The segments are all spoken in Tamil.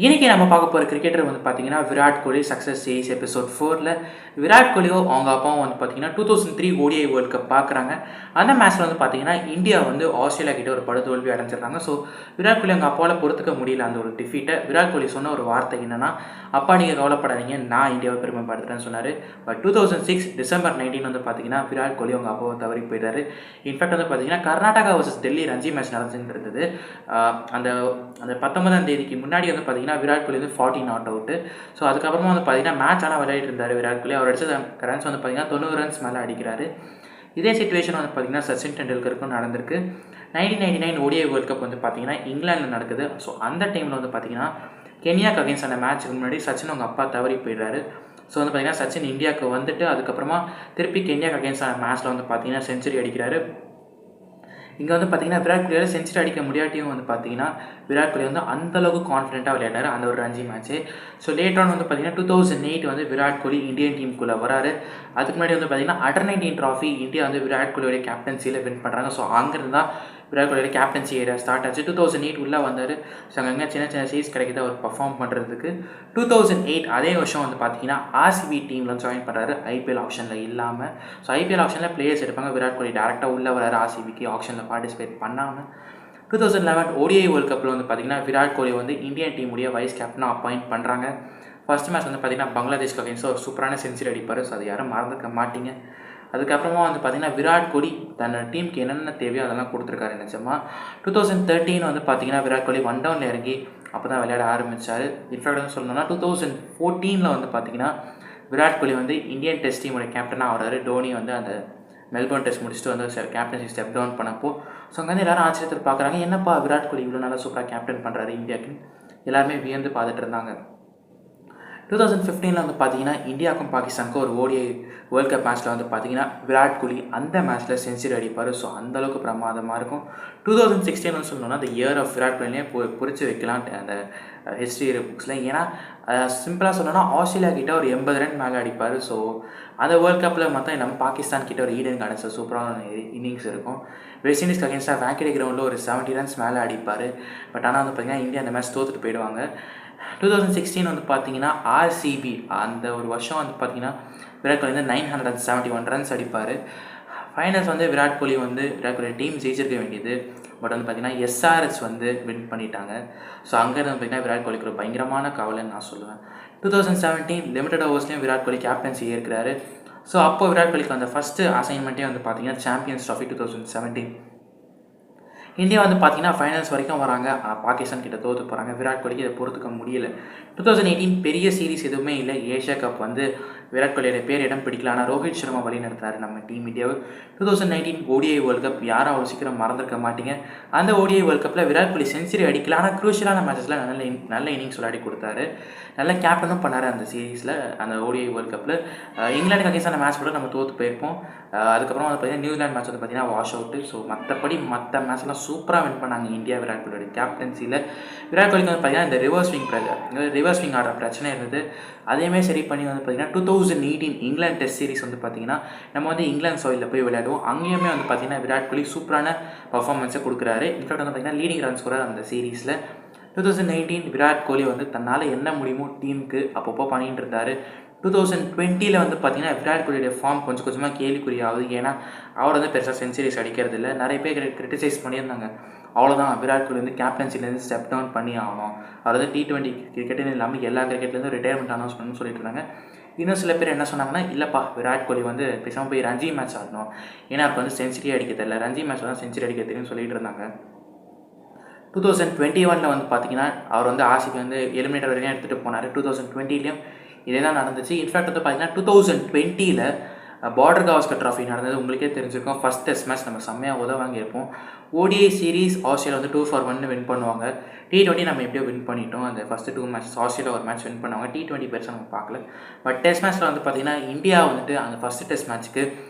இன்றைக்கி நம்ம பார்க்க போகிற கிரிக்கெட்டர் வந்து பார்த்தீங்கன்னா Virat Kohli. Success series episode 4ல் Virat கோலியோ அவங்க அப்பாவும் வந்து பார்த்தீங்கன்னா 2003 ஓடிஐ வேர்ல்ட் கப் பார்க்குறாங்க. அந்த மேட்ச்சில் வந்து பார்த்தீங்கன்னா இந்தியா வந்து ஆஸ்திரேலியா கிட்ட ஒரு படுதோல்வி அடைஞ்சிருக்காங்க. ஸோ விராட் கோலி அவங்க அப்பாவால் பொறுத்துக்க முடியல அந்த ஒரு டிஃபீட்டை. விராட் கோலி சொன்ன ஒரு வார்த்தை என்னென்னா, அப்பா நீங்கள் கவலைப்படாதீங்க, நான் இந்தியாவை பெருமைப்படுத்துகிறேன்னு சொன்னார். பட் 2006 டிசம்பர் 19 வந்து பார்த்தீங்கன்னா விராட் கோலி அவங்க அப்பாவை தவறி போயிட்டார். இன்ஃபேக்ட் வந்து பார்த்தீங்கன்னா கர்நாடகா வர்சஸ் டெல்லி ரஞ்சி மேட்ச் நடந்துட்டு இருந்தது. அந்த அந்த 19ஆம் தேதிக்கு முன்னாடி வந்து பார்த்தீங்கன்னா விராட் கோலி வந்து 40 நாட் அவுட்டு. ஸோ அதுக்கப்புறமா வந்து பார்த்தீங்கன்னா மேட்ச் ஆனால் விளையாடிட்டு இருந்தார் விராட் கோலி. அவர் அடிச்ச ரன்ஸ் வந்து பார்த்தீங்கன்னா 90 ரன்ஸ் மேலே அடிக்கிறாரு. இதே சிச்சுவேஷன் வந்து பார்த்தீங்கன்னா சச்சின் டெண்டுல்கருக்கும் நடந்திருக்கு. 1999 ஓடிஐ வேர்ல்ட் கப் வந்து பார்த்தீங்கன்னா இங்கிலாந்தில் நடக்குது. ஸோ அந்த டைமில் வந்து பார்த்தீங்கன்னா கென்யாக்கு அகேன்ஸ்ட் அந்த மேட்ச்சுக்கு முன்னாடி சச்சின் அவங்க அப்பா தவறி போயிடுறாரு. ஸோ வந்து பார்த்தீங்கன்னா சச்சின் இந்தியாவுக்கு வந்துட்டு அதுக்கப்புறமா திருப்பி கென்யாக்கு அகேன்ஸ்ட் அந்த மேட்ச்சில் வந்து பார்த்தீங்கன்னா செஞ்சுரி அடிக்கிறாரு. இங்கே வந்து பார்த்தீங்கன்னா விராட் கோலியால் செஞ்சுரி அடிக்க முடியாட்டியும் வந்து பார்த்தீங்கன்னா விராட் கோலி வந்து அந்தளவுக்கு கான்ஃபிடென்ட்டாக விளையாடாரு அந்த ஒரு ரஞ்சி மேட்ச்சு. ஸோ லேட்டர் வந்து பார்த்தீங்கன்னா 2008 வந்து விராட் கோலி இந்தியன் டீமுக்குள்ளே வராரு. அதுக்கு முன்னாடி வந்து பார்த்தீங்கன்னா அண்டர்-19 ட்ராஃபி இந்தியா வந்து விராட் கோலியோடைய கேப்டன்சியில் வின் பண்ணுறாங்க. ஸோ அங்கேருந்து தான் விராட் கோலியோட கேப்டன்சி ஏரியா ஸ்டார்ட் ஆச்சு. 2008 உள்ளே வந்தார். ஸோ அங்கங்கே சின்ன சின்ன சீஸ் கிடைக்கிது அவர் பர்ஃபார்ம் பண்ணுறதுக்கு. 2008 அதே வருஷம் வந்து பார்த்தீங்கன்னா ஆர்சிபி டீமில் ஜாயின் பண்ணுறாரு ஐபிஎல் ஆப்ஷனில் இல்லாமல். ஸோ ஐபிஎல் ஆப்ஷனில் பிளேயர்ஸ் எடுப்பாங்க. விராட் கோலி டேரெக்டாக உள்ளே வராரு ஆர்சிபிக்கு ஆப்ஷனில் பார்ட்டிசிபேட் பண்ணாமல். 2011 ஓடிஐ வேர்ல்ட் கப்பில் வந்து பார்த்தீங்கன்னா விராட் கோலி வந்து இந்தியன் டீமுடைய வைஸ் கேப்டனாக அப்பாயிண்ட் பண்ணுறாங்க. ஃபர்ஸ்ட் மேட்ச் வந்து பார்த்தீங்கன்னா பங்களாதேஷ்க்கு அகேன்ஸ்ட் ஒரு சூப்பரான செஞ்சுரி அடிப்பார். ஸோ அது யாரும் மறந்துக்க மாட்டீங்க. அதுக்கப்புறமா வந்து பார்த்தீங்கன்னா விராட் கோலி தன்னோட டீமுக்கு என்னென்ன தேவையோ அதெல்லாம் கொடுத்துருக்காரு நிஜமாக. 2013 வந்து பார்த்தீங்கன்னா விராட் கோலி ஒன் டவுனில் இறங்கி அப்போ தான் விளையாட ஆரம்பித்தார். இன்ஃபேக்ட் வந்து சொல்லணும்னா 2014 வந்து பார்த்தீங்கன்னா விராட் கோலி வந்து இந்தியன் டெஸ்ட் டீமோட கேப்டனாக ஆகிறாரு. டோனி வந்து அந்த மெல்போர்ன் டெஸ்ட் முடிச்சுட்டு வந்து கேப்டன்சி ஸ்டெப் டவுன் பண்ணப்போ ஸோ அங்கே வந்து எல்லோரும் ஆச்சரியத்தில் பார்க்குறாங்க, என்னப்பா விராட் கோலி இவ்வளோ நல்லா சூப்பராக கேப்டன் பண்ணுறாரு இந்தியாவுக்கு. எல்லாருமே வியந்து பார்த்துட்டு இருந்தாங்க. 2015 வந்து பார்த்தீங்கன்னா இந்தியாவுக்கும் பாகிஸ்தானுக்கும் ஒரு ஓடிஐ வேர்ல்ட் கப் மேட்ச்சில் வந்து பார்த்தீங்கன்னா விராட் கோலி அந்த மேட்ச்சில் செஞ்சுரி அடிப்பார். ஸோ அந்தளவுக்கு பிரமாதமாக இருக்கும். 2016 சொல்லணும்னா அந்த இயர் ஆஃப் விராட் கோலியே குறித்து வைக்கலாம் அந்த ஹிஸ்ட்ரி புக்ஸில். ஏன்னா சிம்பிளாக சொல்லணும்னா ஆஸ்திரேலியா கிட்ட ஒரு 80 ரன் மேலே அடிப்பார். ஸோ அந்த வேர்ல்ட் கப்பில் மொத்தம் நம்ம பாகிஸ்தான் கிட்ட ஒரு ஈடன் கார்டன்ஸ் சூப்பரான இன்னிங்ஸ் இருக்கும். வெஸ்ட் இண்டீஸ்க்கு அகேன்ஸ்டாக வேங்கடே கிரவுண்டில் ஒரு 70 ரன்ஸ் மேலே அடிப்பார். பட் ஆனால் வந்து பார்த்தீங்கன்னா இந்தியா அந்த மேட்ச் தோற்றுட்டு போயிடுவாங்க. 2016 வந்து பார்த்தீங்கன்னா ஆர்சிபி அந்த ஒரு வருஷம் வந்து பார்த்தீங்கன்னா விராட் கோலி வந்து 971 ரன்ஸ் அடிப்பார். ஃபைனல்ஸ் வந்து விராட் கோலி டீம் ஜெயிச்சிருக்க வேண்டியது. பட் வந்து பார்த்தீங்கன்னா எஸ்ஆர்எச் வந்து வின் பண்ணிட்டாங்க. ஸோ அங்கேருந்து பார்த்தீங்கன்னா விராட் கோலிக்கு ஒரு பயங்கரமான கவலைன்னு நான் சொல்லுவேன். 2017 limited ஓவர்ஸ்லேயும் Virat Kohli captaincy ஏற்கிறாரு. So அப்போ விராட் கோலிக்கு அந்த ஃபஸ்ட்டு அசைன்மெண்ட்டே வந்து பார்த்தீங்கன்னா சாம்பியன்ஸ் ட்ராஃபி 2017. இந்தியா வந்து பார்த்தீங்கன்னா ஃபைனல்ஸ் வரைக்கும் வராங்க. பாகிஸ்தான் கிட்ட தோற்று போகிறாங்க. விராட் கோலிக்கு இதை பொறுத்துக்க முடியல. 2018 பெரிய சீரிஸ் எதுவுமே இல்லை. ஏஷியா கப் வந்து விராட் கோலியோட பேர் இடம் பிடிக்கல. ஆனால் ரோஹித் சர்மா வழி நடத்துறாரு நம்ம டீம் இந்தியாவை. 2019 ஓடிஐ வேர்ல்ட் கப் யாரும் அவ்வளோ சீக்கிரம் மறந்துருக்க மாட்டீங்க. அந்த ஓடிஐ வேர்ல்ட் கப்பில் விராட் கோலி செஞ்சுரி அடிக்கல. ஆனால் க்ரூஷியலான மேட்சஸில் நல்ல இன்னிங்ஸ் விளையாடி கொடுத்தாரு. நல்ல கேப்டனும் பண்ணார் அந்த சீரீஸில். அந்த ஓடிஐ வேர்ல்ட் கப்பில் இங்கிலாந்துக்கு அகேன்ஸ்டான மேட்ச் கூட நம்ம தோற்று போயிருப்போம். அதுக்கப்புறம் வந்து பார்த்தீங்கன்னா நியூசிலாந்து மேட்ச் வந்து பார்த்தீங்கன்னா வாஷ் அவுட்டு. ஸோ மற்றபடி மற்ற மேட்ச்லாம் சூப்பராக வின் பண்ணாங்க இந்தியா விராட் கோலியோட கேப்டன்சியில். விராட் கோலிக்கு வந்து பார்த்தீங்கன்னா இந்த ரிவர்ஸ் ஸ்விங் ஆடுற பிரச்சனை இருந்தது. அதேமாதிரி சரி பண்ணி வந்து பார்த்தீங்கன்னா 2018 இங்கிலாந்து டெஸ்ட் சீரிஸ் வந்து பார்த்தீங்கன்னா நம்ம வந்து இங்கிலாந்து சாயிலில் போய் விளையாடுவோம். அங்கேயுமே வந்து பார்த்தீங்கன்னா விராட் கோலி சூப்பரான பர்ஃபார்மன்ஸை கொடுக்குறாரு. இன்ஃபேக்ட் வந்து பார்த்தீங்கன்னா லீடிங் ரன்ஸ் கூட அந்த சீரீஸில். 2019 விராட் கோலி வந்து தன்னால் என்ன முடியுமோ டீமுக்கு அப்பப்போ பண்ணிட்டு இருந்தார். 2020 வந்து பார்த்தீங்கன்னா விராட் கோலியோட ஃபார்ம் கொஞ்சம் கொஞ்சமாக கேள்விக்குறியாகுது. ஏன்னா அவர் வந்து பெருசாக செஞ்சுரிஸ் அடிக்கிறது இல்லை. நிறைய பேர் கிரிட்டிசைஸ் பண்ணியிருந்தாங்க. அவ்வளோதான், விராட் கோலி வந்து கேப்டன்சிலேருந்து ஸ்டெப் டவுன் பண்ணி ஆகணும், அவர் வந்து T20 கிரிக்கெட்டுன்னு இல்லாமல் எல்லா கிரிக்கெட்லேருந்து ரிட்டையர்மெண்ட் அனௌன்ஸ் பண்ணணும்னு சொல்லிட்டு இருந்தாங்க. இன்னும் சில பேர் என்ன சொன்னாங்கன்னா, இல்லைப்பா விராட் கோலி வந்து பேசாமல் போய் ரஞ்சி மேட்ச் ஆடணும், ஏன்னா அவருக்கு வந்து செஞ்சுரி அடிக்க தெரியல, ரஞ்சி மேட்ச் தான் செஞ்சுரி அடிக்க தெரியும்னு சொல்லிட்டு இருந்தாங்க. 2021 வந்து பார்த்தீங்கன்னா அவர் வந்து ஆர்சிபி வந்து எலிமினேட்டர் வரைக்கும் எடுத்துகிட்டு போனார். 2020 இதே தான் நடந்துச்சு. இன்ஃபேக்ட் வந்து பார்த்தீங்கன்னா 2020 பார்டர் கவாஸ்கர் ட்ராஃபி நடந்தது. உங்களுக்கே தெரிஞ்சிருக்கும். ஃபஸ்ட் டெஸ்ட் மேட்ச் நம்ம செம்மையாக வாங்கியிருப்போம். ஓடிஐ சீரீஸ் ஆஸ்திரேலியா வந்து 2-1 வின் பண்ணுவாங்க. T20 நம்ம எப்படியோ வின் பண்ணிட்டோம். அந்த ஃபஸ்ட்டு 2 மேட்ச் ஆஸ்திரேலியா ஒரு மேட்ச் வின் பண்ணுவாங்க. T20 பெருசாக நம்ம பார்க்கல. பட் டெஸ்ட் மேட்ச்சில் வந்து பார்த்தீங்கன்னா இந்தியா வந்துட்டு அந்த ஃபஸ்ட்டு டெஸ்ட் மேட்ச்சுக்கு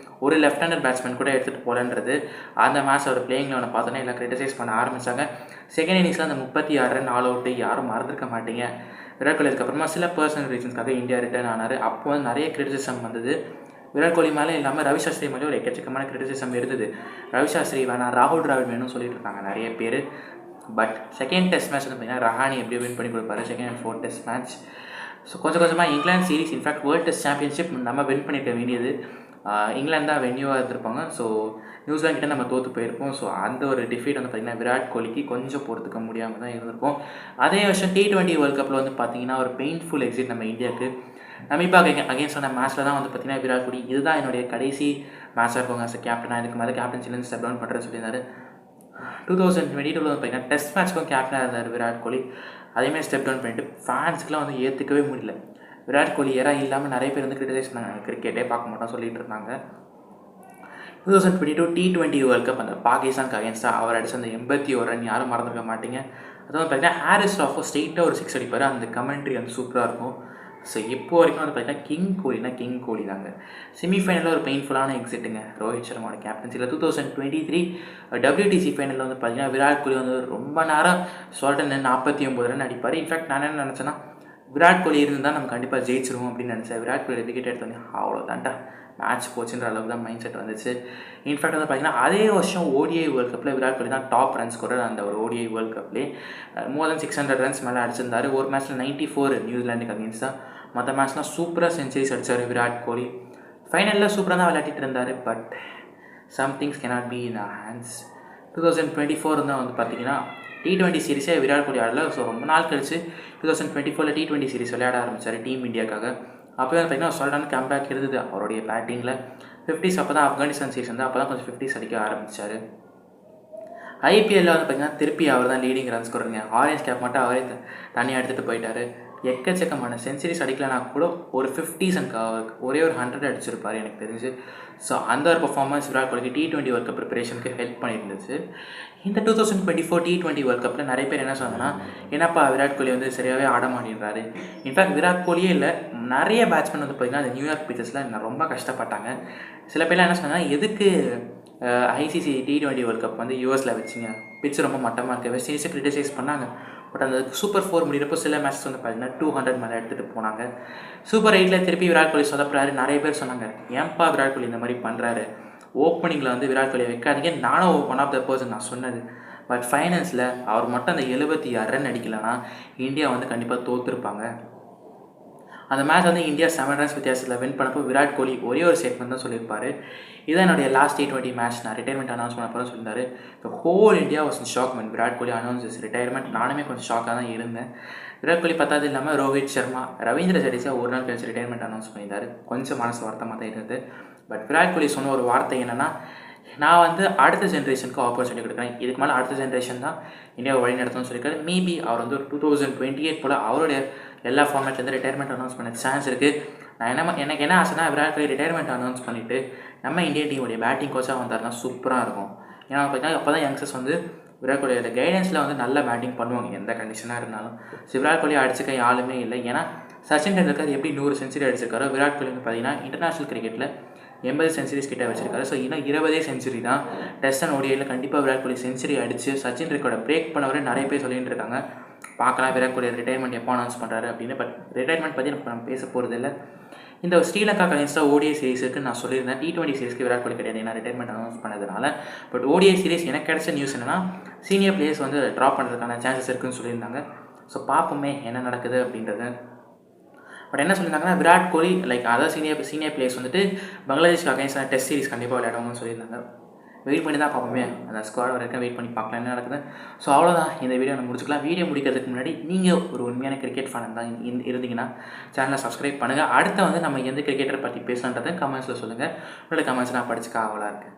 ஒரு லெஃப்ட் ஹேண்டர் பேட்ஸ்மேன் கூட எடுத்துகிட்டு போகலன்றது அந்த மேட்ச்சோட பிளேயிங் லெவனை பார்த்தோன்னே எல்லாம் கிரிட்டிசைஸ் பண்ண ஆரம்பித்தாங்க. செகண்ட் இன்னிங்ஸில் அந்த 36 ரன் ஆல் அவுட்டு யாரும் மறந்துருக்க மாட்டீங்க. விராட் கோலி அதுக்கப்புறமா சில பர்சனல் ரீசன்ஸ்க்காக இந்தியா ரிட்டர்ன் ஆனார். அப்போ வந்து நிறைய கிரிட்டிசிசம் வந்தது. விராட் கோலி மேலே இல்லாமல் ரவி சாஸ்திரி மேலே ஒரு எக்கச்சக்கமான கிரிட்டிசிசம் இருந்தது. ரவி சாஸ்திரி வேணாம், ராகுல் டிராவிட் வேணும்னு சொல்லிட்டு இருக்காங்க நிறைய பேர். பட் செகண்ட் டெஸ்ட் மேட்ச் வந்து பார்த்தீங்கன்னா ரஹானி எப்படியோ வின் பண்ணி கொடுப்பாரு second and fourth test match. So கொஞ்சம் கொஞ்சமாக England series in fact world test championship நம்ம வின் பண்ணிக்க வேண்டியது இங்கிலாந்து தான் வென்யூவாக இருந்திருப்பாங்க. ஸோ நியூசிலாந்து கிட்ட நம்ம தோற்று போயிருப்போம். ஸோ அந்த ஒரு டிஃபீட் வந்து பார்த்திங்கன்னா விராட் கோலிக்கு கொஞ்சம் பொறுத்துக்க முடியாமல் தான் இருந்திருக்கும். அதே வருஷம் T20 வேர்ல்டு கப்பில் வந்து பார்த்திங்கன்னா ஒரு பெயின்ஃபுல் எக்ஸிட் நம்ம இந்தியாவுக்கு. நமீபா அகேன்ஸ்ட் ஆன மேட்ச்சில் தான் வந்து பார்த்திங்கன்னா விராட் கோலி இதுதான் என்னுடைய கடைசி மேட்சாக இருக்குங்க ஆஸ் கேப்டனாக, இதுக்கு மேலே கேப்டன்சிலேருந்து ஸ்டெப் டவுன் பண்ணுறேன்னு சொல்லியிருந்தாரு. 2022 வந்து பார்த்திங்கன்னா டெஸ்ட் மேட்ச்க்கும் கேப்டனாக இருந்தார் விராட் கோலி. அதேமாதிரி ஸ்டெப் டவுன் பண்ணிட்டு ஃபேன்ஸ்க்குலாம் வந்து ஏற்றுக்கவே முடியல. விராட் கோலி இல்லாமல் நிறைய பேர் வந்து கிரிட்டிசைஸ் பண்ணாங்க, கிரிக்கெட்டே பார்க்க மாட்டோம் சொல்லிட்டு இருந்தாங்க. 2022 T20 வேர்ல்டு கப் அந்த பாகிஸ்தானுக்கு அகேன்ஸ்டாக அவர் அடிச்ச அந்த 81 ரன் யாரும் மறந்துருக்க மாட்டீங்க. அது வந்து பார்த்தீங்கன்னா ஹாரிஸ் ராஃபோ ஸ்ட்ரெயிட்டாக ஒரு 6 அடிப்பார். அந்த கமெண்ட்ரி வந்து சூப்பராக இருக்கும். ஸோ இப்போ வரைக்கும் வந்து பார்த்தீங்கன்னா கிங் கோலி தாங்க. செமிஃபைனலில் ஒரு பெயின்ஃபுல்லான எக்ஸிட்டுங்க ரோஹித் சர்மாவோட கேப்டன்சியில். 2023 WTC ஃபைனலில் வந்து பார்த்தீங்கன்னா விராட் கோலி வந்து ரொம்ப நேரம் சொல்லிட்டு 49 ரன் அடிப்பார். இன்ஃபேக்ட் நான் என்ன நினச்சேன்னா விராட் கோலி இருந்தால் நம்ம கண்டிப்பாக ஜெயிச்சிருவோம் அப்படின்னு நினச்சேன். விராட் கோலி விக்கெட் எடுத்தோன்னே அவ்வளோதான்டா மேட்ச் போச்சுன்ற அளவுக்கு தான் மைண்ட் செட் வந்துச்சு. இன்ஃபேக்ட் வந்து பார்த்தீங்கன்னா அதே வருஷம் ODI வேர்ல்டு கப்பில் விராட் கோலி தான் டாப் ரன் ஸ்கோரர். அந்த ஒரு ODI வேர்ல்டு கப்லேயே மோர் தென் 600 ரன்ஸ் மேலே அடிச்சிருந்தார். ஒரு மேட்ச்சில் 94 நியூசிலாண்டுக்கு அகேன்ஸ்ட் தான். மற்ற மேட்ச்லாம் சூப்பராக செஞ்சுரிஸ் அடித்தார் விராட் கோலி. ஃபைனலில் சூப்பராக தான் விளையாடிட்டு இருந்தார். But somethings cannot be in hands. 2024 தான் வந்து பார்த்தீங்கன்னா T20 சீரிஸே விராட் கோலி ஆடல. ஸோ ரொம்ப நாள் கழிச்சு 2024 T20 சீரிஸ் விளையாட ஆரம்பித்தார் டீம் இந்தியாவுக்காக. அப்போவே வந்து பார்த்தீங்கன்னா சொல்லிட்டான கம்பேக் இருந்தது அவருடைய பேட்டிங்கில். 50s அப்போ தான் ஆப்கானிஸ்தான் சீரிஸ் வந்து அப்போ தான் கொஞ்சம் 50s அடிக்க ஆரம்பித்தார். IPL வந்து பார்த்தீங்கன்னா திருப்பி அவர் தான் லீடிங் ரன் ஸ்கோருங்க. ஆரஞ்ச் கேப் மட்டும் அவரே தனியாக எடுத்துகிட்டு போயிட்டார். எக்கச்சக்கமான சென்ச்சுரிஸ் அடிக்கலனா கூட ஒரு 50s அண்ட் ஒரே ஒரு 100 அடிச்சிருப்பார் எனக்கு தெரிஞ்சு. ஸோ அந்த ஒரு பர்ஃபார்மன்ஸ் விராட் கோலிக்கு T20 வேர்ல்டு கப் ப்ரிப்பரேஷனுக்கு ஹெல்ப் பண்ணியிருந்துச்சு. இந்த 2024 T20 வேர்ல்டு கப்பில் நிறைய பேர் என்ன சொன்னாங்கன்னா என்னப்பா விராட் கோலி வந்து சரியாகவே ஆட மாட்டேன்றாரு. இன்ஃபேக்ட் விராட் கோலியே இல்லை, நிறைய பேட்ஸ்மேன் வந்து பார்த்திங்கன்னா அந்த நியூயார்க் பிச்சஸில் ரொம்ப கஷ்டப்பட்டாங்க. சில பேர்லாம் என்ன சொன்னாங்கன்னா எதுக்கு ICC T20 வேர்ல்டு கப் வந்து யூஎஸில் வச்சிங்க, பிச்சு ரொம்ப மட்டமாக இருக்குது. வெஸ்ட் இண்டீஸை கிரிட்டிசைஸ் பண்ணாங்க. பட் அந்த சூப்பர் 4 முடிகிறப்போ சில மேட்ச் வந்து பார்த்தீங்கன்னா 200 மேலே எடுத்துகிட்டு போனாங்க. சூப்பர் 8 திருப்பி விராட் கோலி சொதப்புறாரு. நிறைய பேர் சொன்னாங்க ஏன்பா விராட் கோலி இந்த மாதிரி பண்ணுறாரு, ஓப்பனிங்கில் வந்து விராட் கோலியை வைக்காதீங்க. நானும் ஒன் ஆஃப் த பர்சன் நான் சொன்னது. பட் ஃபைனல்ஸில் அவர் மட்டும் அந்த 76 ரன் அடிக்கலைன்னா இந்தியா வந்து கண்டிப்பாக தோற்றுருப்பாங்க. அந்த மேட்ச் வந்து இந்தியா 7 ரன்ஸ் வித்தியாசத்தில் வின் பண்ணப்போ விராட் கோலி ஒரே ஒரு ஸ்டேட்மெண்ட் தான் சொல்லியிருப்பார். இதான் என்னுடைய லாஸ்ட் T20 மேட்ச், நான் ரிட்டைர்மெண்ட் அனௌன்ஸ் பண்ண போகிறேன் சொல்லியிருந்தாரு. The whole India was in shock when Virat Kohli announce retirement. நானுமே கொஞ்சம் ஷாக்காக தான் இருந்தேன். விராட் கோலி பத்தாது இல்லாமல் ரோஹித் சர்மா, ரவீந்திர ஜடேஜா ஒரு நாள் கழிச்சு ரிட்டையர்மெண்ட் அனௌன்ஸ் பண்ணியிருந்தார். கொஞ்சம் மனசு வருத்தமாக தான் இருந்தது. பட் விராட் கோலி சொன்ன ஒரு வார்த்தை என்னென்னா, நான் வந்து அடுத்த ஜென்ரேஷனுக்கு ஆப்பர்ச்சுனிட்டி கொடுக்குறேன், இதுக்கு மேலே அடுத்த ஜென்ரேஷன் தான் இந்தியாவை வழி நடத்தணும்னு சொல்லியிருக்காரு. மேபி அவர் வந்து ஒரு 2028 போல் அவருடைய எல்லா ஃபார்மேட்லேருந்து ரிட்டையர்மெண்ட் அனௌன்ஸ் பண்ண சான்ஸ் இருக்குது. எனக்கு என்ன ஆசைனா விராட் கோலி ரிட்டையர்மெண்ட் அனௌன்ஸ் பண்ணிவிட்டு நம்ம இந்தியன் டீமுடைய பேட்டிங் கோச்சாக வந்தாருன்னா சூப்பராக இருக்கும். ஏன்னா பார்த்தீங்கன்னா அப்போ தான் யங்ஸ்டர்ஸ் வந்து விராட் கோலியோட கைடன்ஸில் வந்து நல்ல பேட்டிங் பண்ணுவாங்க எந்த கண்டிஷனாக இருந்தாலும். ஸோ விராட் கோலி அடிச்சுக்க யாருமே இல்லை. ஏன்னா சச்சின் டெண்டுல்கர் எப்படி 100 செஞ்சுரி அடிச்சிருக்காரோ விராட் கோலி வந்து பார்த்தீங்கன்னா இன்டர்நேஷனல் கிரிக்கெட்டில் 80 செஞ்சுரிஸ் கிட்ட வச்சிருக்காரு. ஸோ இன்னும் 20 செஞ்சுரி தான். டெஸ்ட் அண்ட் ODIயில் கண்டிப்பாக விராட் கோலி செஞ்சுரி அடித்து சச்சின் ரெக்கார்டை பிரேக் பண்ணவரை நிறைய பேர் சொல்லிட்டு இருக்காங்க. பார்க்கலாம் விராட் கோலி ரிட்டையர்மெண்ட் எப்போ அனௌன்ஸ் பண்ணுறாரு அப்படின்னு. பட் ரிட்டையர்மெண்ட் பற்றி நம்ம பேச போகிறது இல்லை. இந்த ஸ்ரீலங்கா அகைன்ஸ்டாக ODI சீரிஸ் இருக்குது நான் சொல்லியிருந்தேன். T20 சீரிஸ்க்கு விராட் கோலி கிடையாது, ஏன்னா ரிட்டையர்மெண்ட் அனௌன்ஸ் பண்ணதுனால. பட் ODI சீரிஸ் எனக்கு கிடைச்ச நியூஸ் என்னென்னா சீனியர் பிளேயர்ஸ் வந்து ட்ராப் பண்ணுறதுக்கான சான்சஸ் இருக்குதுன்னு சொல்லியிருந்தாங்க. ஸோ பார்ப்போமே என்ன நடக்குது அப்படின்றது. பட் என்ன சொல்லியிருந்தாங்கன்னா விராட் கோலி அதாவது சீனியர் பிளேயர்ஸ் வந்துட்டு பங்களாதேஷ்க்கு அகைன்ஸ்டான டெஸ்ட் சீரிஸ் கண்டிப்பாக விளையாடுவாங்கன்னு சொல்லியிருந்தாங்க. வெயிட் பண்ணி தான் பார்ப்போமே, அந்த ஸ்குவாட் வரைக்கும் வெயிட் பண்ணி பார்க்கலாம் என்ன நடக்குது. ஸோ அவ்வளோதான், இந்த வீடியோ நம்ம முடிச்சுக்கலாம். வீடியோ முடிக்கிறதுக்கு முன்னாடி நீங்கள் ஒரு உண்மையான கிரிக்கெட் ஃபேன் தான் இருந்தீங்கன்னா சேனலை சப்ஸ்கிரைப் பண்ணுங்கள். அடுத்து வந்து நம்ம எந்த கிரிக்கெட்டரை பற்றி பேசணுன்றதை கமெண்ட்ஸில் சொல்லுங்கள். உங்களோட கமெண்ட்ஸ் நான் படிச்சுக்க ஆவலாக இருக்கேன்.